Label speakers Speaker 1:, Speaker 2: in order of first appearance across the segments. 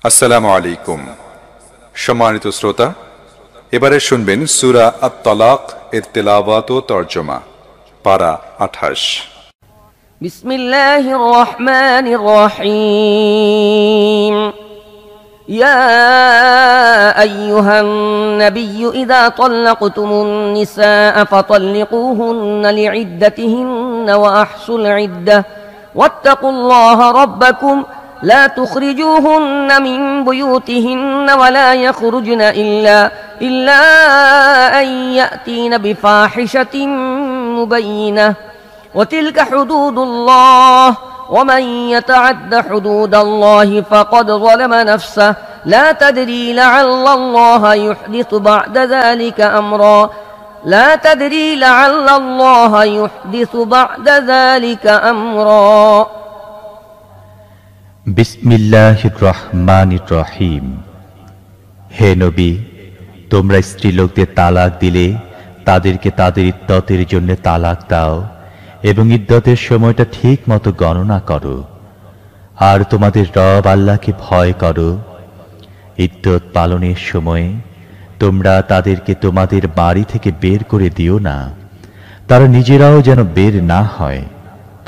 Speaker 1: আসসালামু আলাইকুম। সম্মানিত শ্রোতা, এবারে শুনবেন সূরা আত-তালাক এর তেলাওয়াত ও তরজমা, পারা 28।
Speaker 2: বিসমিল্লাহির রহমানির রহিম। ইয়া আইয়ুহান নাবিয়্যু ইযা তাল্লাকতুমুন নিসা ফাতাল্লিকুহুন্না লিইদ্দাতিহিন্না ওয়া আহসুল ইদ্দাহ ওয়াত্তাকুল্লাহা রাব্বাকুম لا تخرجوهن من بيوتهن ولا يخرجن إلا أن يأتين بفاحشة مبينة وتلك حدود الله ومن يتعد حدود الله فقد ظلم نفسه لا تدري لعل الله يحدث بعد ذلك أمرا لا تدري لعل الله يحدث بعد ذلك أمرا
Speaker 3: বিসমিল্লাহির রহমানির রহিম। হে নবী, তোমরা স্ত্রীলোকদের তালাক দিলে তাদেরকে তাদের ইদ্দতের জন্য তালাক দাও এবং ইদ্দতের সময়টা ঠিক মতো গণনা করো, আর তোমাদের রব আল্লাহকে ভয় করো। ইদ্দত পালনের সময়ে তোমরা তাদেরকে তোমাদের বাড়ি থেকে বের করে দিও না, তারা নিজেরাও যেন বের না হয়।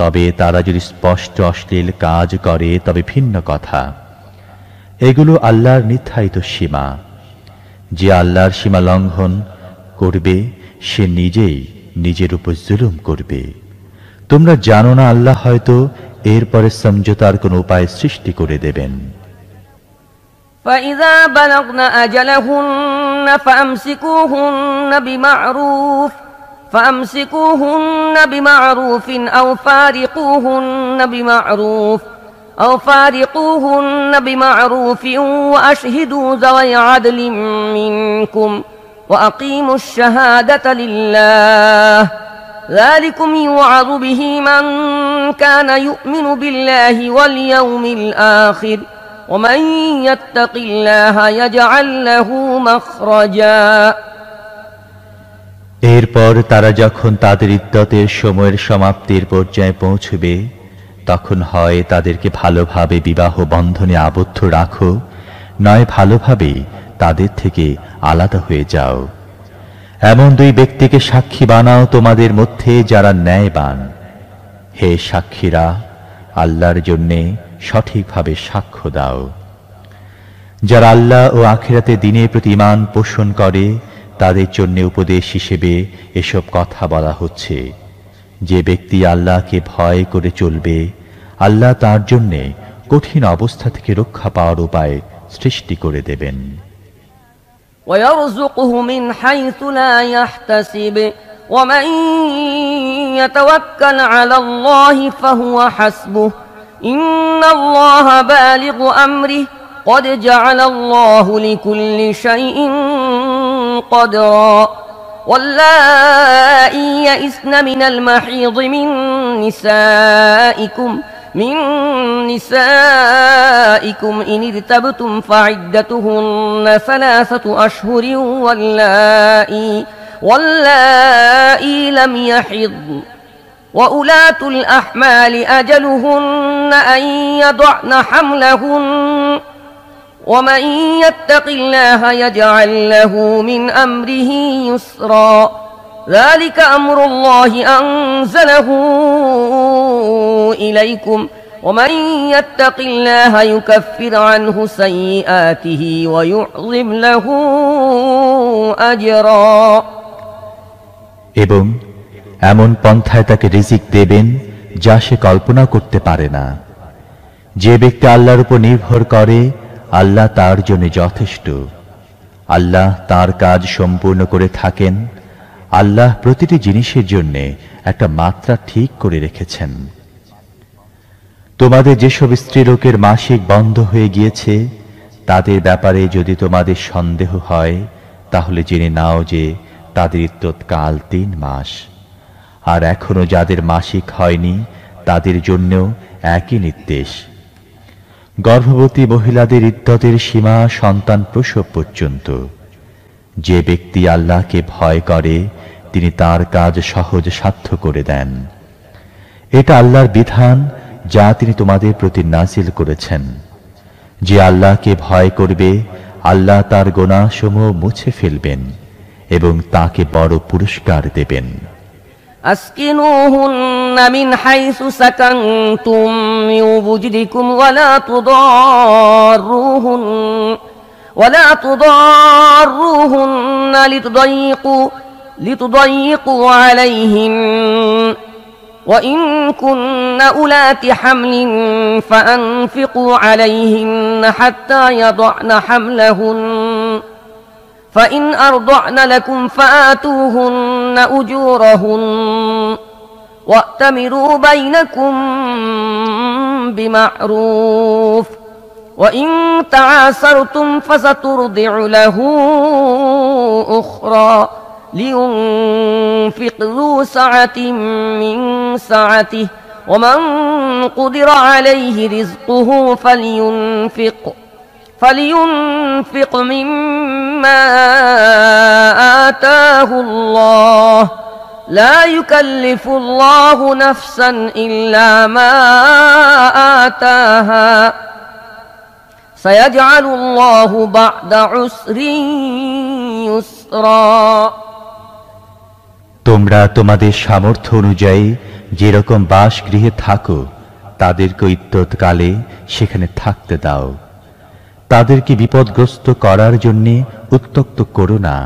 Speaker 3: তবে তারা যদি স্পষ্ট অশ্লীল কাজ করে তবে ভিন্ন কথা। এগুলো আল্লাহর নির্ধারিত সীমা। যে আল্লাহর সীমা লঙ্ঘন করবে সে নিজেই নিজের উপর জুলুম করবে। তোমরা জানো না আল্লাহ হয়তো এরপরে সমঝোতার কোন উপায় সৃষ্টি করে দেবেন।
Speaker 2: فإذا بلغن أجلهن فأمسكوهن بمعروف أو فارقوهن بمعروف وأشهدوا ذوي عدل منكم وأقيموا الشهادة لله ذلكم يوعظ به من كان يؤمن بالله واليوم الآخر ومن يتق الله يجعل له مخرجا।
Speaker 3: এরপর তারা যখন তাদের ইদ্দতের সময়ের সমাপ্তির পর্যায়ে পৌঁছবে তখন হয় তাদেরকে ভালোভাবে বিবাহ বন্ধনে আবদ্ধ রাখো, নয় ভালোভাবেই তাদের থেকে আলাদা হয়ে যাও। এমন দুই ব্যক্তিকে সাক্ষী বানাও তোমাদের মধ্যে যারা ন্যায়বান। হে সাক্ষীরা, আল্লাহর জন্যে সঠিকভাবে সাক্ষ্য দাও। যারা আল্লাহ ও আখিরাতে দিনের প্রতি ঈমান পোষণ করে তাদের জন্য উপদেশ হিসেবে এসব কথা বলা হচ্ছে। যে ব্যক্তি আল্লাহকে ভয় করে চলবে, আল্লাহ তার জন্য কঠিন অবস্থা থেকে রক্ষা পাওয়ার উপায় সৃষ্টি করে দেবেন।
Speaker 2: ويرزقه من حيث لا يحتسب ومن يتوكل على الله فهو حسبه إن الله بالغ أمره قد جعل الله لكل شيء قدرا واللائي يئسن من المحيض من نسائكم إن ارتبتم فعدتهن 3 أشهر واللائي لم يحضن وأولاة الأحمال أجلهن أن يضعن حملهن ومن يتق الله يجعل له من أمره يسرا ذلك أمر الله أنزله إليكم ومن يتق الله يكفر عنه سيئاته ويعظم له أجرا।
Speaker 3: এবং এমন পন্থায় তাকে রিজিক দেবেন যা সে কল্পনা করতে পারে না। যে ব্যক্তি আল্লাহর উপর নির্ভর করে আল্লাহ তার জন্য যথেষ্ট। আল্লাহ তার কাজ সম্পূর্ণ করে থাকেন। আল্লাহ প্রতিটি জিনিসের জন্য একটা মাত্রা ঠিক করে রেখেছেন। তোমাদের যেসব স্ত্রীলোকের মাসিক বন্ধ হয়ে গিয়েছে তাদের ব্যাপারে যদি তোমাদের সন্দেহ হয় তাহলে জেনে নাও যে তাদের ইদ্দতকাল 3 মাস। আর এখনো যাদের মাসিক হয়নি তাদের জন্যও একই নির্দেশ। গর্ভবতী মহিলাদের ইদ্দতের সীমা সন্তান প্রসব পর্যন্ত। যে ব্যক্তি আল্লাহকে ভয় করে তিনি তার কাজ সহজ সাধ্য করে দেন। এটা আল্লাহর বিধান যা তিনি তোমাদের প্রতি নাজিল করেছেন। যে আল্লাহকে ভয় করবে আল্লাহ তার গুনাহসমূহ মুছে ফেলবেন এবং তাকে বড় পুরস্কার দেবেন।
Speaker 2: أسكنوهن من حيث سكنتم من وجدكم ولا تضاروهن لتضيقوا عليهن وإن كن أولات حمل فأنفقوا عليهن حتى يضعن حملهن فإن أرضعن لكم فآتوهن أجورهن وأتمروا بينكم بمعروف وإن تعاسرتم فسترضع له أخرى لينفق ذو سعة من سعته ومن قدر عليه رزقه فلينفق مما آتاه الله لا يكلف الله نفسا إلا ما آتاها سيجعل الله بعد عسر يسرا।
Speaker 3: তোমরা তোমাদের সামর্থ্য অনুযায়ী যেরকম বাসগৃহে থাকো তাদেরকে ইদ্যৎকালে সেখানে থাকতে দাও। তাদেরকে বিপদগ্রস্ত করার জন্যে উত্ত্যক্ত করো না।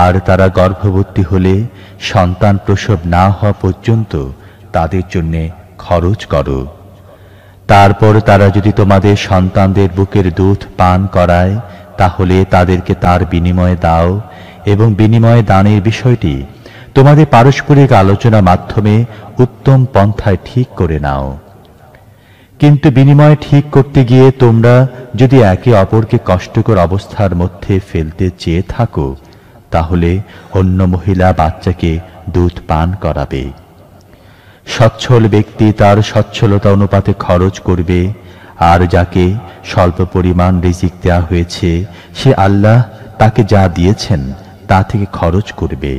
Speaker 3: আর তারা গর্ভবতী হলে সন্তান প্রসব না হওয়া পর্যন্ত তাদের জন্যে খরচ করো। তারপর তারা যদি তোমাদের সন্তানদের বুকের দুধ পান করায় তাহলে তাদেরকে তার বিনিময়ে দাও এবং বিনিময়ে দানের বিষয়টি তোমাদের পারস্পরিক আলোচনার মাধ্যমে উত্তম পন্থায় ঠিক করে নাও। কিন্তু বিনিময় ঠিক করতে গিয়ে তোমরা যদি একে অপরকে কষ্টকর অবস্থার মধ্যে ফেলতে চেয়ে থাকো তাহলে অন্য মহিলা বাচ্চাকে দুধ পান করাবে। সচ্ছল ব্যক্তি তার সচ্ছলতা অনুপাতে খরচ করবে, আর যাকে স্বল্প পরিমাণ রিজিক দেওয়া হয়েছে সে আল্লাহ তাকে যা দিয়েছেন তা থেকে খরচ করবে।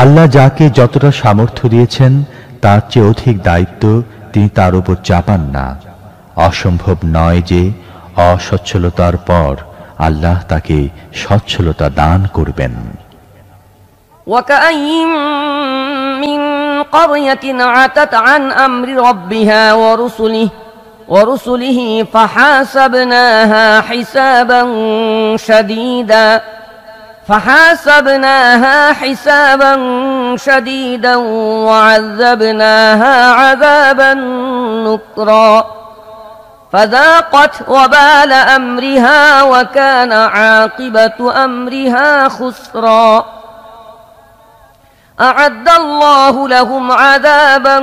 Speaker 3: আল্লাহ যাকে যতটা সামর্থ্য দিয়েছেন তার চেয়ে অধিক দায়িত্ব তিনি তার উপর চাপান না। অসম্ভব নয় যে অসচ্ছলতার পর আল্লাহ তাকে সচ্ছলতা দান করবেন।
Speaker 2: وكأين من قرية عتت عن أمر ربها ورسله فحاسبناها حسابا شديدا وعذبناها عذابا نكرا فذاقت وبال أمرها وكان عاقبة أمرها خسرا أعد الله لهم عذابا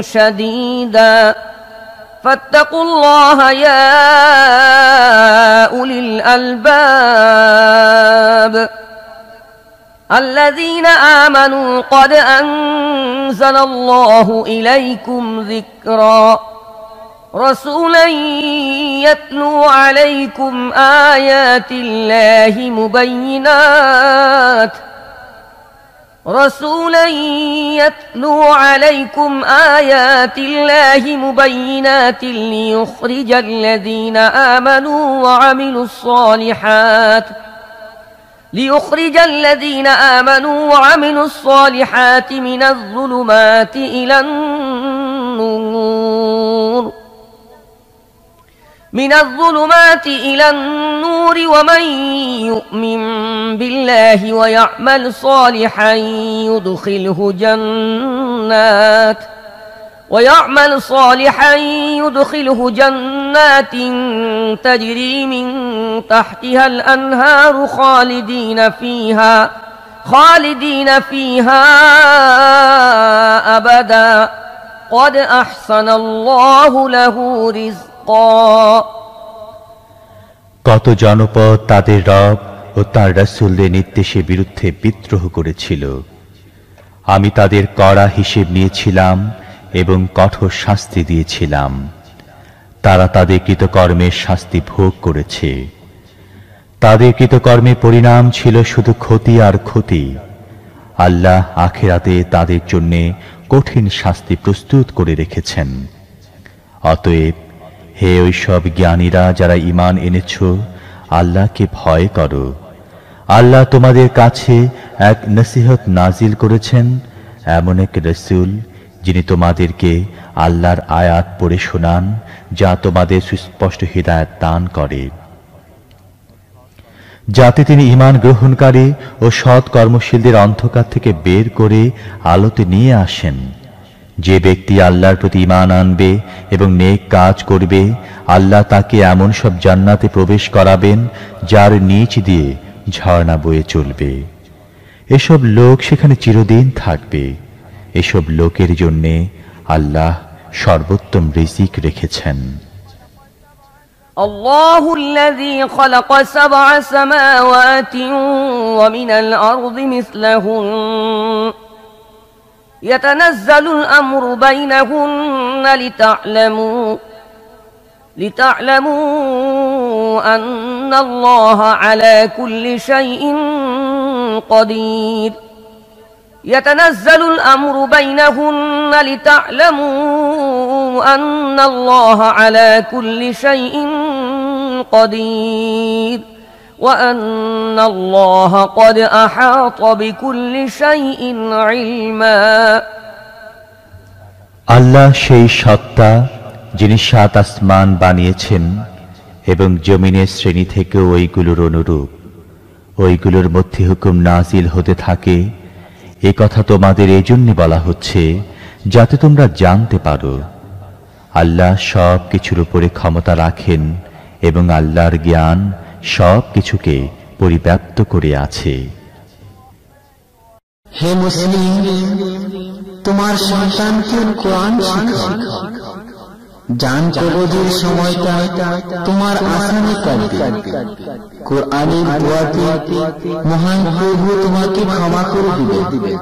Speaker 2: شديدا فاتقوا الله يا أولي الألباب الذين آمنوا قد أنزل الله إليكم ذكرا رسولا يتلو عليكم آيات الله مبينات ليخرج الذين آمنوا وعملوا الصالحات من الظلمات إلى النور ومن يؤمن بالله ويعمل صالحا يدخله جنات تجري من تحتها الأنهار خالدين فيها أبدا قد أحسن الله له رزقا।
Speaker 3: কত জনপদ তাদের রব ও তার রাসূলদের নির্দেশের বিরুদ্ধে বিদ্রোহ করেছিল। আমি তাদের কড়া হিসেব নিয়েছিলাম এবং কঠোর শাস্তি দিয়েছিলাম। তারা তাদের কৃতকর্মের শাস্তি ভোগ করেছে। তাদের কৃতকর্মের পরিণাম ছিল শুধু ক্ষতি আর ক্ষতি। আল্লাহ আখিরাতে তাদের জন্য কঠিন শাস্তি প্রস্তুত করে রেখেছেন। অতএব হে ওই সব জ্ঞানীরা যারা ঈমান এনেছ, আল্লাহকে ভয় করো। আল্লাহ তোমাদের কাছে এক নসিহত নাজিল করেছেন, এমন এক রাসূল যিনি তোমাদেরকে আল্লাহর আয়াত পড়ে শোনান, যা তোমাদের সুস্পষ্ট হিদায়াত দান করে, যাতে তিনি ঈমান গ্রহণকারী ও সৎ কর্মশীলদের অন্ধকার থেকে বের করে আলোতে নিয়ে আসেন। যে ব্যক্তি আল্লাহর প্রতি ঈমান আনবে এবং নেক কাজ করবে, আল্লাহ তাকে এমন সব জান্নাতে প্রবেশ করাবেন যার নিচ দিয়ে ঝর্ণা বয়ে চলবে। এসব লোক সেখানে চিরদিন থাকবে। এসব লোকের জন্যে আল্লাহ সর্বোত্তম রিজিক রেখেছেন।
Speaker 2: الله الذي خلق 7 سماوات ومن الأرض مثلهن يتنزل الأمر بينهن لتعلموا أن الله على كل شيء قدير يتنزل الأمر بينهن لتعلموا أن الله على كل شيء قدير وأن الله قد أحاط بكل شيء علما
Speaker 3: আল্লাহ সেই সত্তা যিনি 7 আসমান বানিয়েছেন এবং জমিনের শ্রেণী থেকে ওইগুলোর অনুরূপ, ওইগুলোর মধ্যে হুকুম নাজিল হতে থাকে। এ কথা তোমাদের এজন্য বলা হচ্ছে যাতে তোমরা জানতে পারো আল্লাহ সব কিছুর উপরে ক্ষমতা রাখেন এবং আল্লাহর জ্ঞান সব কিছুকে পরিব্যাপ্ত করে আছে।
Speaker 4: হে মুসলিম, তোমার সন্তানকে কোরআন শিখাও। জান কবজের সময়টা তোমার আসানে কাটবে। কোরআনের দোয়াতে মহান প্রভু তোমাকে ক্ষমা করে দিবে।